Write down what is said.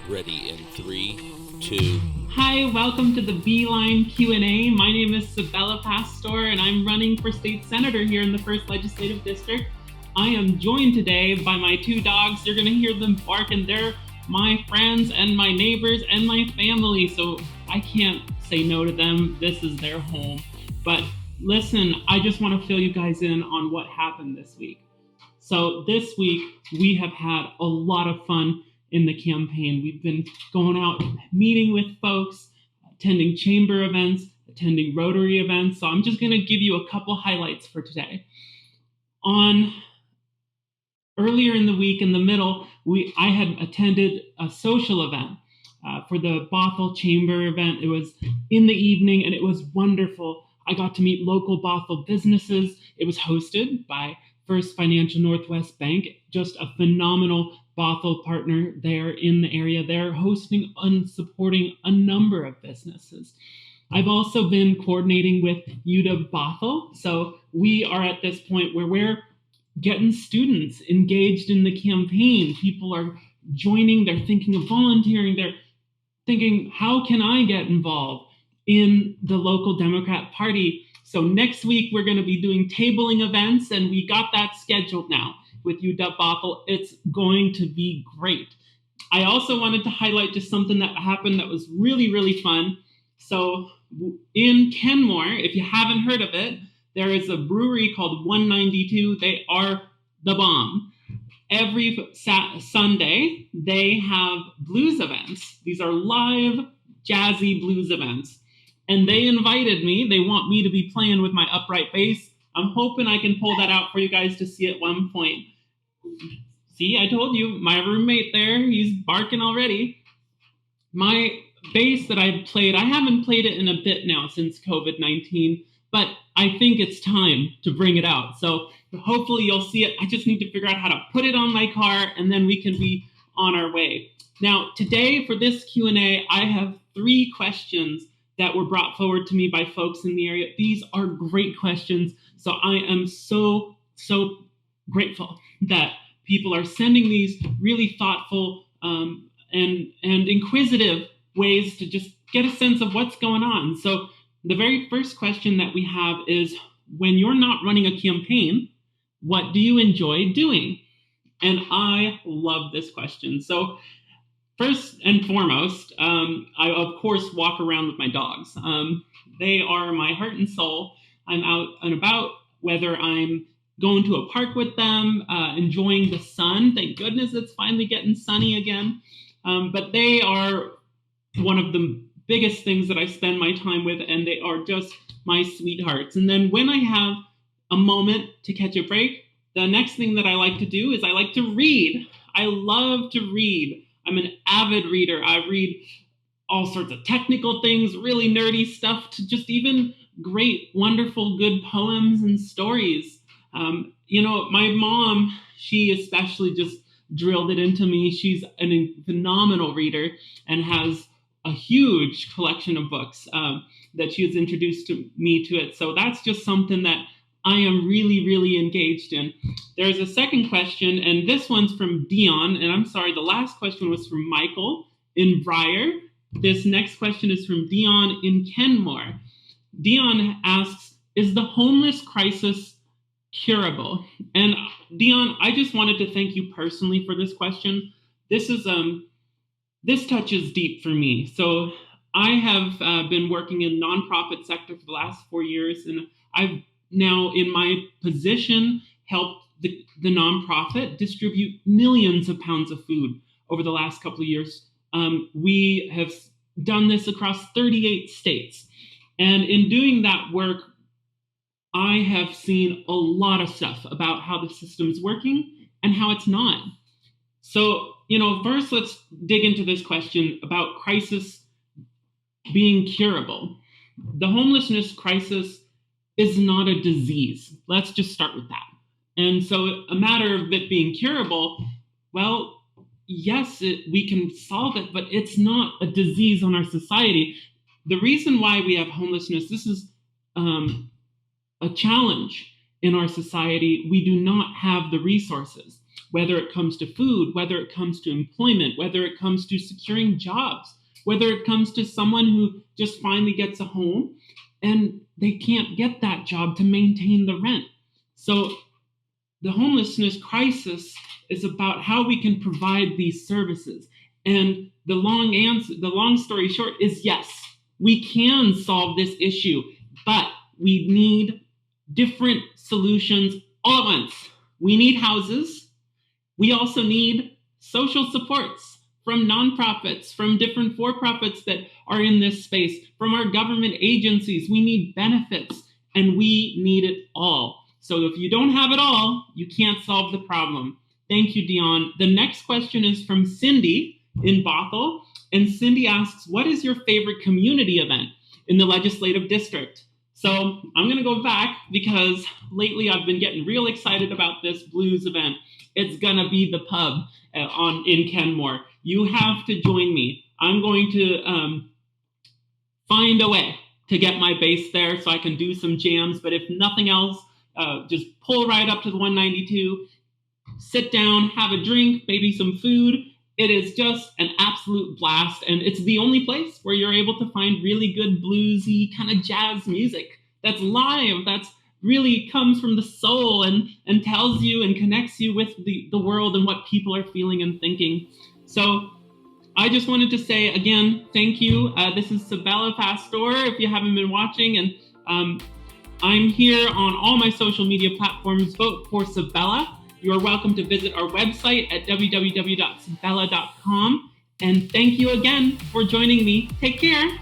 Ready in 3, 2. Hi, welcome to the Beeline Q&A. My name is Szabella Pasztor, and I'm running for state senator here in the 1st Legislative District. I am joined today by my 2 dogs. You're going to hear them bark, and they're my friends and my neighbors and my family, so I can't say no to them. This is their home. But listen, I just want to fill you guys in on what happened this week. So this week, we have had a lot of fun in the campaign. We've been going out, meeting with folks, attending chamber events, attending Rotary events. So I'm just going to give you a couple highlights for today. Earlier in the week, in the middle, I had attended a social event for the Bothell Chamber event. It was in the evening, and it was wonderful. I got to meet local Bothell businesses. It was hosted by First Financial Northwest Bank, just a phenomenal Bothell partner there in the area. They're hosting and supporting a number of businesses. I've also been coordinating with UW Bothell. So we are at this point where we're getting students engaged in the campaign. People are joining, they're thinking of volunteering, they're thinking, how can I get involved in the local Democrat Party? So next week, we're going to be doing tabling events, and we got that scheduled now with UW Bothell. It's going to be great. I also wanted to highlight just something that happened that was really, really fun. So in Kenmore, if you haven't heard of it, there is a brewery called 192. They are the bomb. Every Sunday, they have blues events. These are live, jazzy blues events. And they invited me. They want me to be playing with my upright bass. I'm hoping I can pull that out for you guys to see at one point. See, I told you, my roommate there, he's barking already. My bass that I've played, I haven't played it in a bit now since COVID-19, but I think it's time to bring it out. So hopefully you'll see it. I just need to figure out how to put it on my car, and then we can be on our way. Now, today for this Q&A, I have 3 questions that were brought forward to me by folks in the area. These are great questions. So I am so grateful that people are sending these really thoughtful and inquisitive ways to just get a sense of what's going on. So the very first question that we have is, when you're not running a campaign, what do you enjoy doing? And I love this question. So first and foremost, I, of course, walk around with my dogs. They are my heart and soul. I'm out and about, whether I'm going to a park with them, enjoying the sun. Thank goodness it's finally getting sunny again. But they are one of the biggest things that I spend my time with, and they are just my sweethearts. And then when I have a moment to catch a break, the next thing that I like to do is I like to read. I love to read. I'm an avid reader. I read all sorts of technical things, really nerdy stuff, to just even great, wonderful, good poems and stories. My mom, she especially just drilled it into me. She's a phenomenal reader and has a huge collection of books that she has introduced me to it. So that's just something that I am really, really engaged in. There's a second question, and this one's from Dion. And I'm sorry, the last question was from Michael in Briar. This next question is from Dion in Kenmore. Dion asks, is the homeless crisis curable? And Dion, I just wanted to thank you personally for this question. This touches deep for me. So I have been working in the nonprofit sector for the last 4 years, and I've now, in my position, helped the nonprofit distribute millions of pounds of food over the last couple of years. We have done this across 38 states. And in doing that work, I have seen a lot of stuff about how the system's working and how it's not. So, first let's dig into this question about crisis being curable. The homelessness crisis is not a disease. Let's just start with that. And so a matter of it being curable, well, yes, we can solve it, but it's not a disease on our society. The reason why we have homelessness, this is a challenge in our society. We do not have the resources. whether it comes to food, whether it comes to employment, whether it comes to securing jobs, whether it comes to someone who just finally gets a home and they can't get that job to maintain the rent. So the homelessness crisis is about how we can provide these services. And the long story short is, yes, we can solve this issue, but we need different solutions all at once. We need houses. We also need social supports from nonprofits, from different for-profits that are in this space, from our government agencies. We need benefits, and we need it all. So if you don't have it all, you can't solve the problem. Thank you, Dion. The next question is from Cindy in Bothell. And Cindy asks, what is your favorite community event in the legislative district? So I'm going to go back because lately I've been getting real excited about this blues event. It's going to be the pub in Kenmore. You have to join me. I'm going to find a way to get my bass there so I can do some jams. But if nothing else, just pull right up to the 192, sit down, have a drink, maybe some food. It is just an absolute blast, and it's the only place where you're able to find really good bluesy kind of jazz music that's live, that's really comes from the soul and tells you and connects you with the world and what people are feeling and thinking. So I just wanted to say, again, thank you. This is Szabella Pasztor, if you haven't been watching, and I'm here on all my social media platforms. Vote for Szabella. You're welcome to visit our website at www.sabella.com. And thank you again for joining me. Take care.